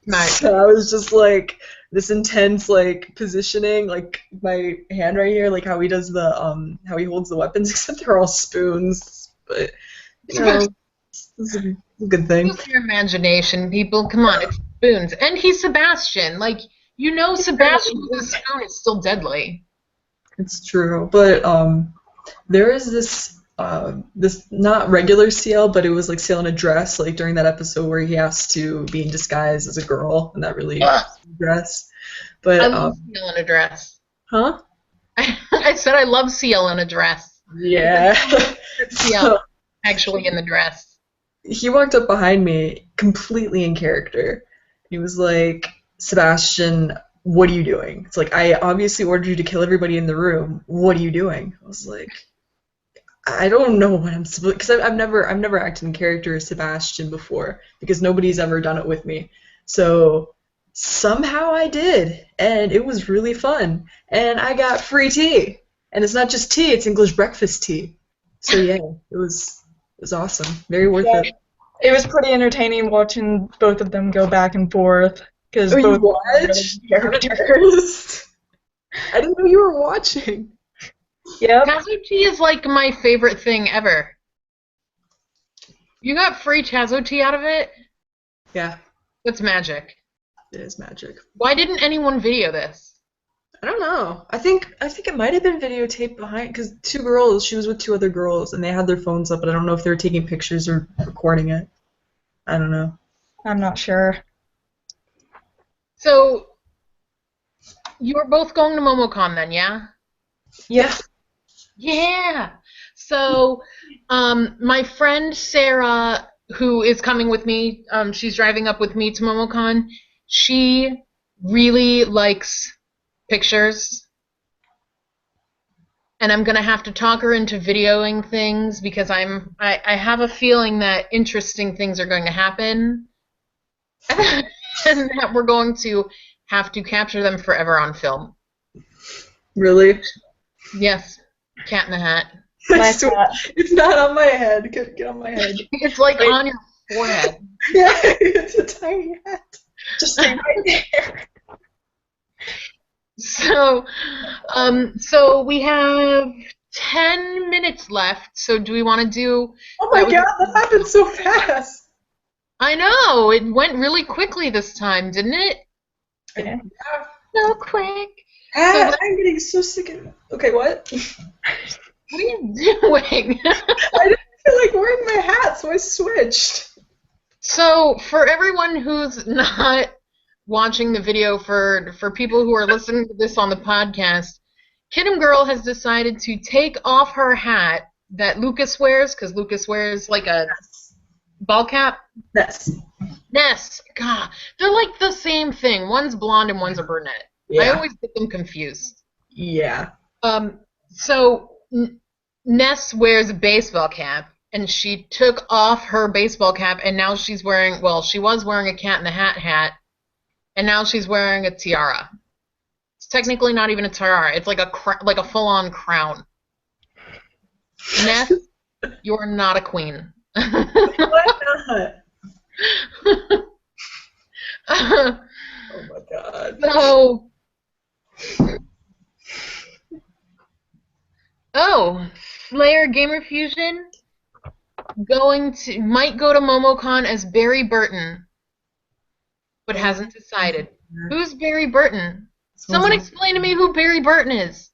Nice. So I was just like this intense like positioning, like my hand right here, like how he does the how he holds the weapons, except they're all spoons. But you know, it's a good thing. Use your imagination, people. Come on, it's spoons. And he's Sebastian. Like, you know Sebastian with a spoon is still deadly. It's true, but there is this this not regular CL, but it was like CL in a dress, like during that episode where he has to be in disguise as a girl, and that really dress. But I love Seal in a dress. huh? I said I love Seal in a dress. Yeah. Seal actually in the dress. He walked up behind me completely in character. He was like, Sebastian, what are you doing? It's like, I obviously ordered you to kill everybody in the room. What are you doing? I was like, I don't know what I'm supposed, because I've never acted in character as Sebastian before, because nobody's ever done it with me. So somehow I did, and it was really fun. And I got free tea. And it's not just tea, it's English breakfast tea. So yeah, it was awesome. Very worth it. It was pretty entertaining watching both of them go back and forth because Oh, you both watched? characters. I didn't know you were watching. Yep. Chazo is like my favorite thing ever. You got free Chazo tea out of it? Yeah, That's magic. it is magic. Why didn't anyone video this? I don't know. I think it might have been videotaped behind, because two girls, she was with two other girls, and they had their phones up, but I don't know if they were taking pictures or recording it. I don't know. I'm not sure. So, you were both going to MomoCon then, yeah? Yeah. Yeah. So, my friend Sarah, who is coming with me, she's driving up with me to MomoCon. She really likes pictures, and I'm gonna have to talk her into videoing things because I have a feeling that interesting things are going to happen, and that we're going to have to capture them forever on film. Really? Yes, Cat in the Hat. I swear, it's not on my head. Get on my head. It's like on your forehead. Yeah, it's a tiny hat. Just stay right there. So, so we have 10 minutes left. So do we want to do? Oh my god, that happened so fast. I know it went really quickly this time, didn't it? Yeah. So quick. I'm getting so sick of it. Okay, what? What are you doing? I didn't feel like wearing my hat, so I switched. So for everyone who's not watching the video for people who are listening to this on the podcast, Kidam Girl has decided to take off her hat that Lucas wears, because Lucas wears like a ball cap. Yes. Ness, God, they're like the same thing. One's blonde and one's a brunette. I Yeah. always get them confused. Yeah. So Ness wears a baseball cap, and she took off her baseball cap, and now she's wearing, well, she was wearing a Cat in the hat, and now she's wearing a tiara. It's technically not even a tiara. It's like a full-on crown. Ness, you're not a queen. Why not? Oh my god. So, Slayer Gamer Fusion might go to MomoCon as Barry Burton, but hasn't decided. Who's Barry Burton? Someone explain to me who Barry Burton is.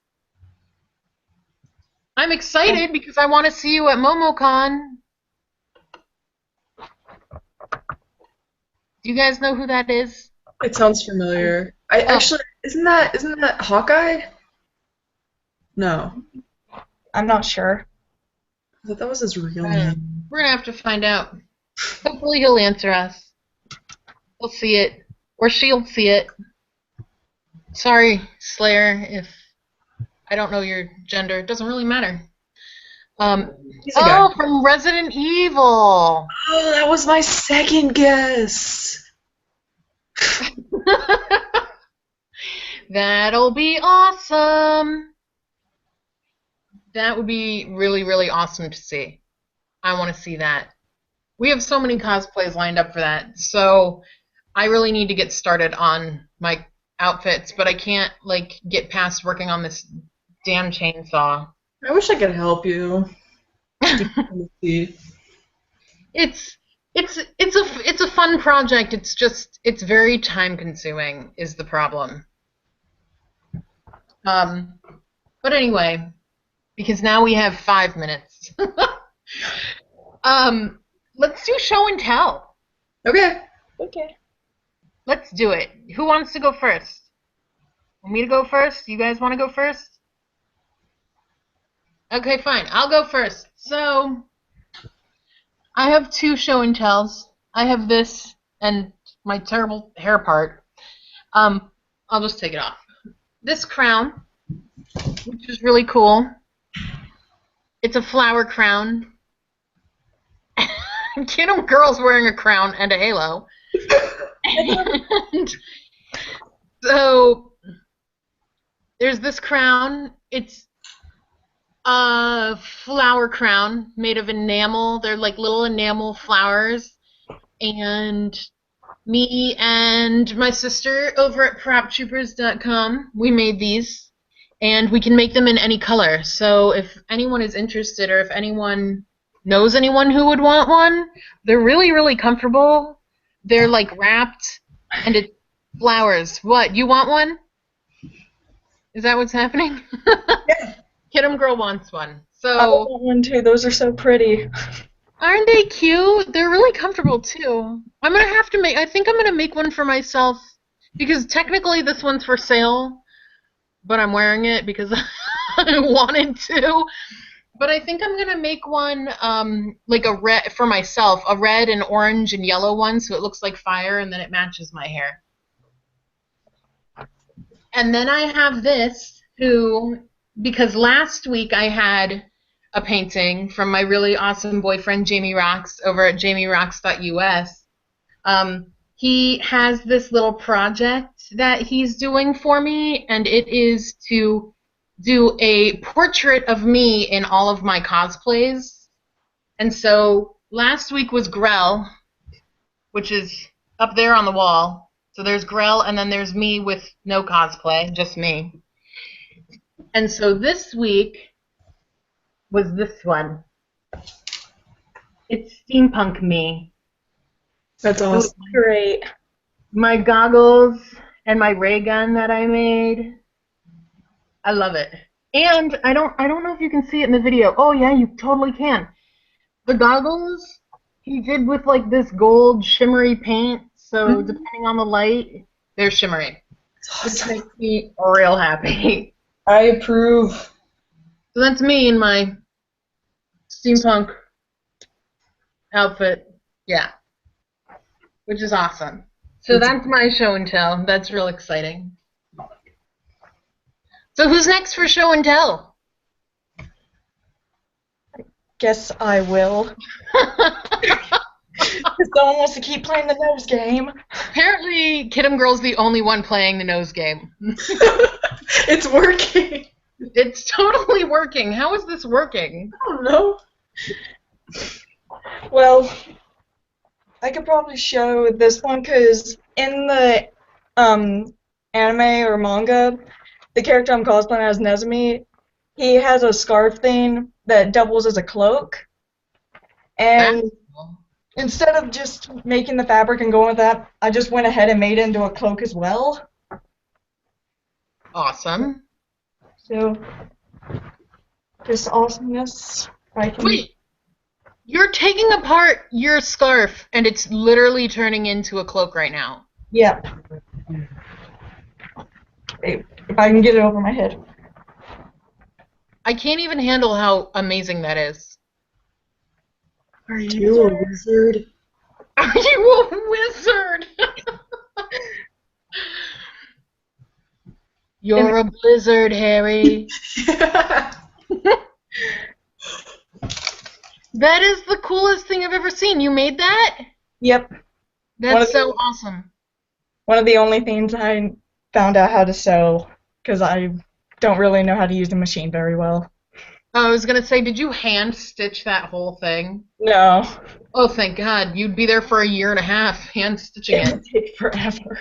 I'm excited because I want to see you at MomoCon. Do you guys know who that is? It sounds familiar. Actually, isn't that Hawkeye? No. I'm not sure. I thought that was his real name. We're gonna have to find out. Hopefully he'll answer us. We'll see it. Or she'll see it. Sorry, Slayer, if I don't know your gender. It doesn't really matter. He's a guy. From Resident Evil. Oh, that was my second guess. That'll be awesome. That would be really, really awesome to see. I want to see that. We have so many cosplays lined up for that, so I really need to get started on my outfits, but I can't, get past working on this damn chainsaw. I wish I could help you. It's a fun project. It's very time consuming is the problem. But anyway, because now we have 5 minutes. Let's do show and tell. Okay. Okay. Let's do it. Who wants to go first? Want me to go first? You guys want to go first? Okay, fine. I'll go first. So, I have 2 show and tells. I have this and my terrible hair part. I'll just take it off. This crown, which is really cool. It's a flower crown. Kidam Girl's wearing a crown and a halo. And so, there's this crown. It's a flower crown made of enamel. They're like little enamel flowers. And me and my sister over at PropTroopers.com, we made these. And we can make them in any color. So if anyone is interested or if anyone knows anyone who would want one, they're really, really comfortable. They're wrapped and it's flowers. What, you want one? Is that what's happening? Yeah. Kidam Girl wants one. I So, want one too. Those are so pretty. aren't they cute? They're really comfortable too. I think I'm gonna make one for myself because technically this one's for sale, but I'm wearing it because I wanted to. But I think I'm gonna make one like a red for myself, a red and orange and yellow one, so it looks like fire and then it matches my hair. And then I have this, because last week I had a painting from my really awesome boyfriend Jamie Rocks over at jamierocks.us. He has this little project that he's doing for me, and it is to do a portrait of me in all of my cosplays. And so last week was Grell, which is up there on the wall. So there's Grell, and then there's me with no cosplay, just me. And so this week was this one. It's steampunk me. That's awesome. Great. My goggles and my ray gun that I made. I love it. And I don't know if you can see it in the video. Oh yeah, you totally can. The goggles he did with this gold shimmery paint, so depending on the light, They're shimmery, It's which awesome. makes me real happy. I approve. So that's me in my steampunk outfit. Yeah, which is awesome. So that's my show and tell. That's real exciting. So who's next for show and tell? Guess I will. Because someone wants to keep playing the nose game. Apparently, Kid'em Girl's the only one playing the nose game. It's working. It's totally working. How is this working? I don't know. Well, I could probably show this one because in the anime or manga, the character I'm cosplaying as, Nezumi, he has a scarf thing that doubles as a cloak. And That's cool. instead of just making the fabric and going with that, I just went ahead and made it into a cloak as well. Awesome. So, just awesomeness. I can. Wait, you're taking apart your scarf and it's literally turning into a cloak right now. Yeah. Wait, if I can get it over my head. I can't even handle how amazing that is. Are you a wizard? Are you a wizard? You're a blizzard, Harry. That is the coolest thing I've ever seen. You made that? Yep. That's so awesome. One of the only things I found out how to sew because I don't really know how to use the machine very well. I was going to say, did you hand stitch that whole thing? No. Oh, thank God. You'd be there for a year and a half hand stitching It it. would take forever.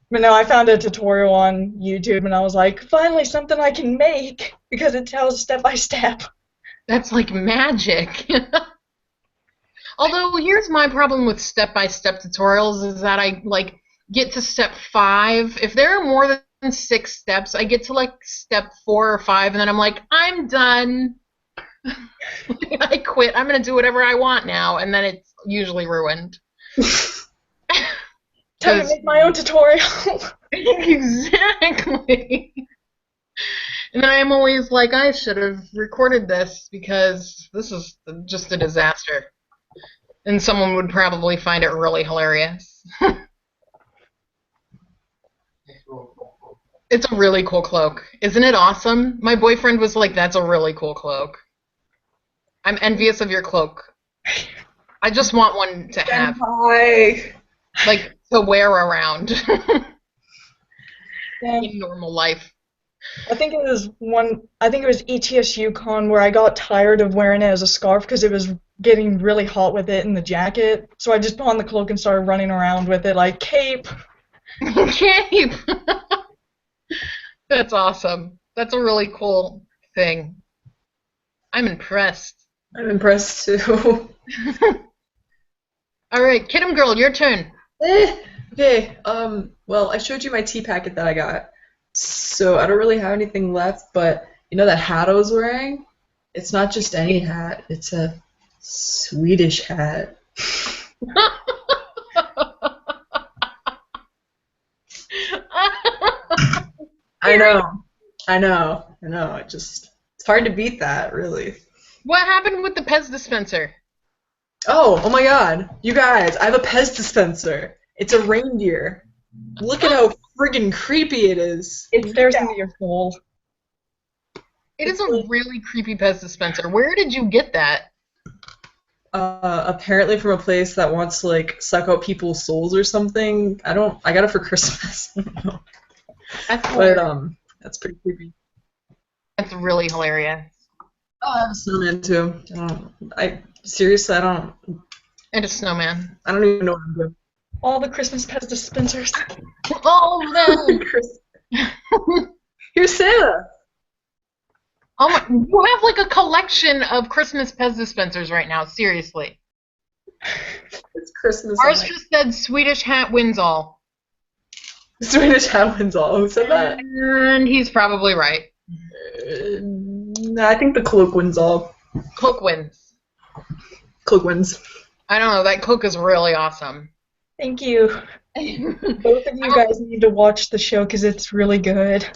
But no, I found a tutorial on YouTube and I was like, finally something I can make because it tells step by step. That's like magic. Although, here's my problem with step-by-step tutorials is that I, like, get to step 5. If there are more than 6 steps, I get to, like, step 4 or 5, and then I'm like, I'm done. I quit. I'm going to do whatever I want now, and then it's usually ruined. Time to make my own tutorial. Exactly. And then I'm always like, I should have recorded this because this is just a disaster. And someone would probably find it really hilarious. It's a really cool cloak. Isn't it awesome? My boyfriend was like, that's a really cool cloak. I'm envious of your cloak. I just want one to have. Hi. Like, to wear around Yeah. in normal life. I think it was ETSU Con where I got tired of wearing it as a scarf because it was getting really hot with it in the jacket. So I just put on the cloak and started running around with it like cape. Cape! That's awesome. That's a really cool thing. I'm impressed. I'm impressed too. Alright, Kid'em Girl, your turn. Okay, well, I showed you my tea packet that I got. So I don't really have anything left, but you know that hat I was wearing? It's not just any hat, it's a Swedish hat. I know. It's hard to beat that, really. What happened with the Pez dispenser? Oh my god, you guys, I have a Pez dispenser. It's a reindeer. Look at how friggin' creepy it is. It stares into your soul. It is a really creepy Pez dispenser. Where did you get that? Apparently from a place that wants to, like, suck out people's souls or something. I got it for Christmas. I don't know. But, that's pretty creepy. That's really hilarious. Oh, I have a snowman too. Seriously, And a snowman. I don't even know what I'm doing. All the Christmas Pez dispensers. All of them! Here's Santa. Oh my, you have like a collection of Christmas Pez dispensers right now, seriously. It's Christmas. Ours just said Swedish hat wins all. Swedish hat wins all. Who said that? And he's probably right. I think the cloak wins all. Cloak wins. Cloak wins. I don't know, that cloak is really awesome. Thank you. Both of you guys need to watch the show because it's really good.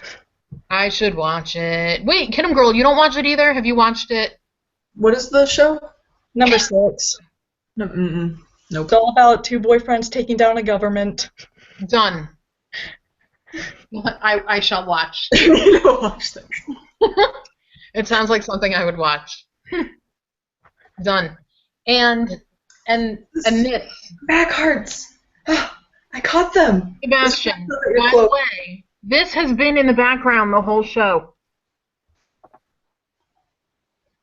I should watch it. Wait, Kid'em Girl, you don't watch it either? Have you watched it? What is the show? Number 6. No, nope. It's all about 2 boyfriends taking down a government. Done. I shall watch. You don't watch that. It sounds like something I would watch. Done. And this, Back hearts. I caught them. Sebastian, You're by the close. way, this has been in the background the whole show.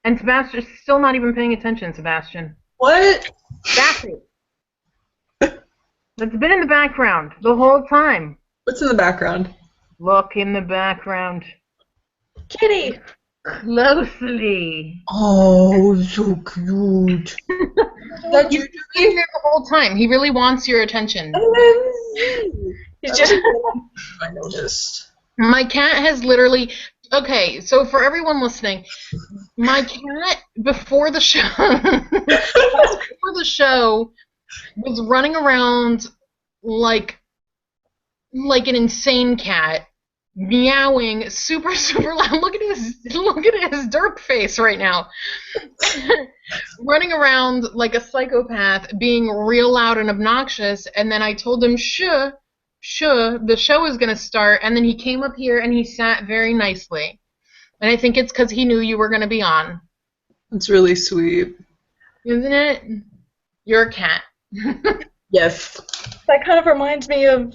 And Sebastian's still not even paying attention, Sebastian. What? That's it. That's been in the background the whole time. What's in the background? Look in the background. Kitty! Closely. Oh, so cute. That He's been there the whole time. He really wants your attention. He's just I noticed. My cat has literally... Okay, so for everyone listening, my cat, before the show, was running around like an insane cat, meowing super, super loud. Look at his derp face right now. Running around like a psychopath, being real loud and obnoxious, and then I told him, shh, the show is going to start, and then he came up here and he sat very nicely. And I think it's because he knew you were going to be on. It's really sweet. Isn't it? You're a cat. Yes. that kind of reminds me of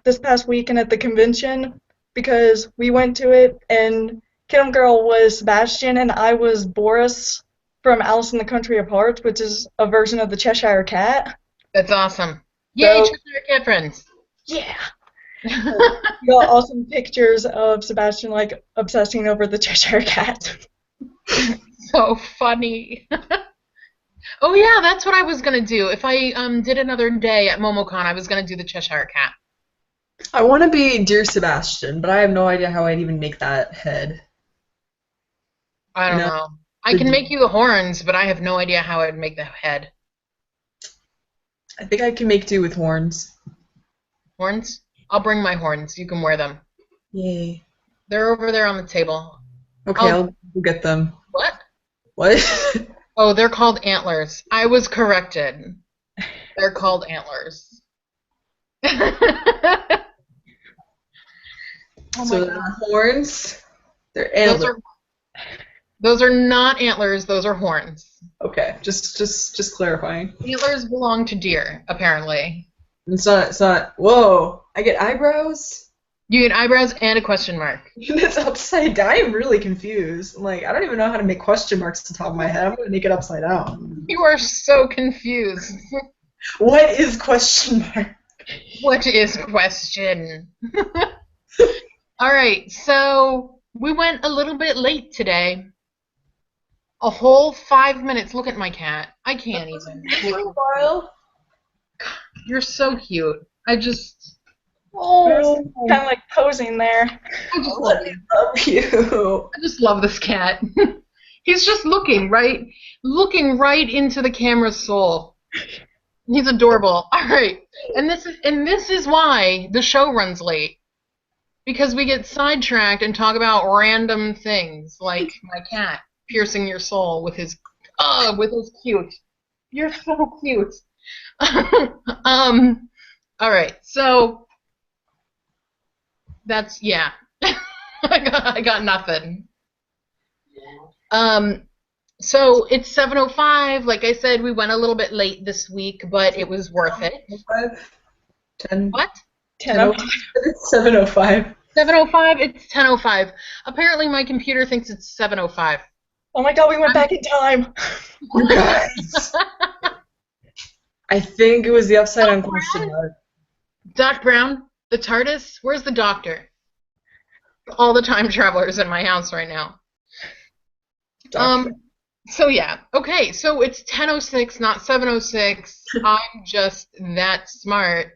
this past weekend at the convention because we went to it and Kid'em Girl was Sebastian and I was Boris from Alice in the Country of Hearts, which is a version of the Cheshire Cat. That's awesome. Yay, So- Cheshire Cat friends. Yeah. We got awesome pictures of Sebastian like obsessing over the Cheshire Cat. So funny. Oh yeah, that's what I was gonna do. If I did another day at MomoCon, I was gonna do the Cheshire Cat. I want to be Dear Sebastian, but I have no idea how I'd even make that head. I don't No. know. I can make you the horns, but I have no idea how I'd make the head. I think I can make do with horns. Horns? I'll bring my horns. You can wear them. Yay. They're over there on the table. Okay, Oh. I'll go get them. What? What? Oh, they're called antlers. I was corrected. They're called antlers. Oh So my they're God. horns. They're Those antlers. those are not antlers, those are horns. Okay, just clarifying. Antlers belong to deer, apparently. It's not. Whoa! I get eyebrows. You get eyebrows and a question mark. It's upside down. I'm really confused. I'm like, I don't even know how to make question marks at the top of my head. I'm gonna make it upside down. You are so confused. What is question mark? What is question? All right, so we went a little bit late today. A whole 5 minutes. Look at my cat. I can't even. For a while. You're so cute. I just Oh, Kind of like posing there. love you. I just love this cat. He's just looking right into the camera's soul. He's adorable. All right, and this is why the show runs late, because we get sidetracked and talk about random things like my cat piercing your soul with his cute. You're so cute. All right, so that's yeah. I got nothing. So it's 7:05. Like I said, we went a little bit late this week, but it was worth it. 10. What? 10 It's 7:05. 7:05? It's 10:05. Apparently my computer thinks it's 7:05. Oh my god, we went back in time. You guys. I think it was the upside down question mark. Doc Brown, the TARDIS, where's the doctor? All the time travelers in my house right now. So yeah, okay, so it's 10:06, not 7:06. I'm just that smart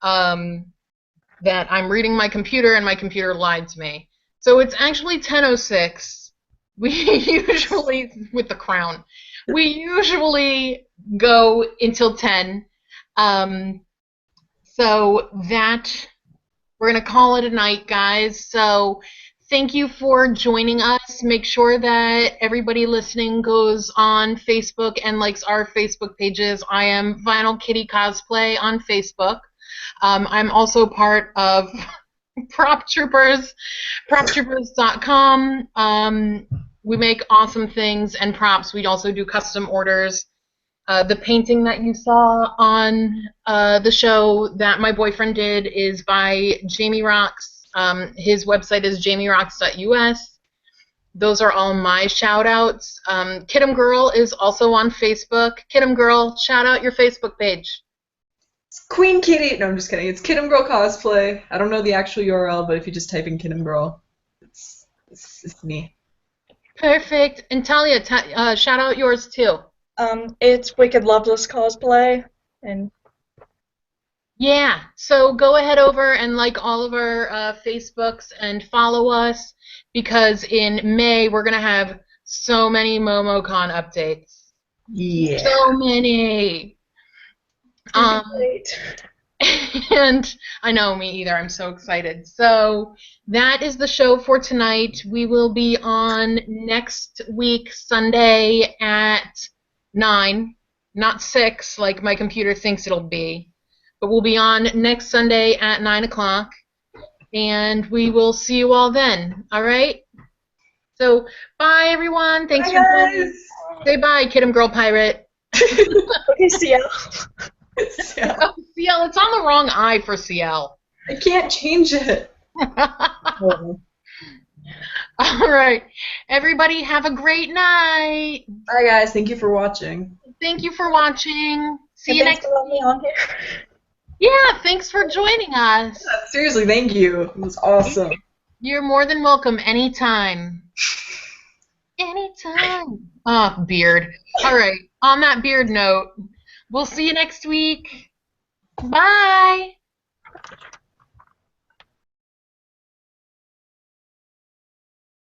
that I'm reading my computer and my computer lied to me. So it's actually 10:06. We usually, with the crown, we usually go until 10. So that we're going to call it a night, guys. So thank you for joining us. Make sure that everybody listening goes on Facebook and likes our Facebook pages. I am Vinyl Kitty Cosplay on Facebook. I'm also part of Prop Troopers, proptroopers.com. We make awesome things and props. We also do custom orders. The painting that you saw on the show that my boyfriend did is by Jamie Rocks. His website is jamierocks.us. Those are all my shout-outs. Kid'em Girl is also on Facebook. Kid'em Girl, shout out your Facebook page. It's Queen Kitty. No, I'm just kidding. It's Kid'em Girl Cosplay. I don't know the actual URL, but if you just type in Kid'em Girl, it's me. Perfect. And Talia, shout out yours too. It's Wicked Loveless Cosplay, and Yeah, so go ahead over and like all of our Facebooks and follow us because in May we're going to have so many MomoCon updates. Yeah. So many. great. And I know, me either. I'm so excited. So that is the show for tonight. We will be on next week, Sunday at 9, not 6 like my computer thinks it'll be. But we'll be on next Sunday at 9 o'clock. And we will see you all then. All right? So bye, everyone. Thanks Bye, for joining. guys. Say bye, Kid'em Girl Pirate. Okay, see ya. Yeah. Oh, CL, it's on the wrong eye for CL. I can't change it. Oh. All right. Everybody have a great night. Bye, guys. Thank you for watching. Thank you for watching. See you Thanks next for letting me week. on here. Yeah, thanks for joining us. Seriously, thank you. It was awesome. You're more than welcome anytime. Anytime. Oh, beard. All right. On that beard note, we'll see you next week. Bye.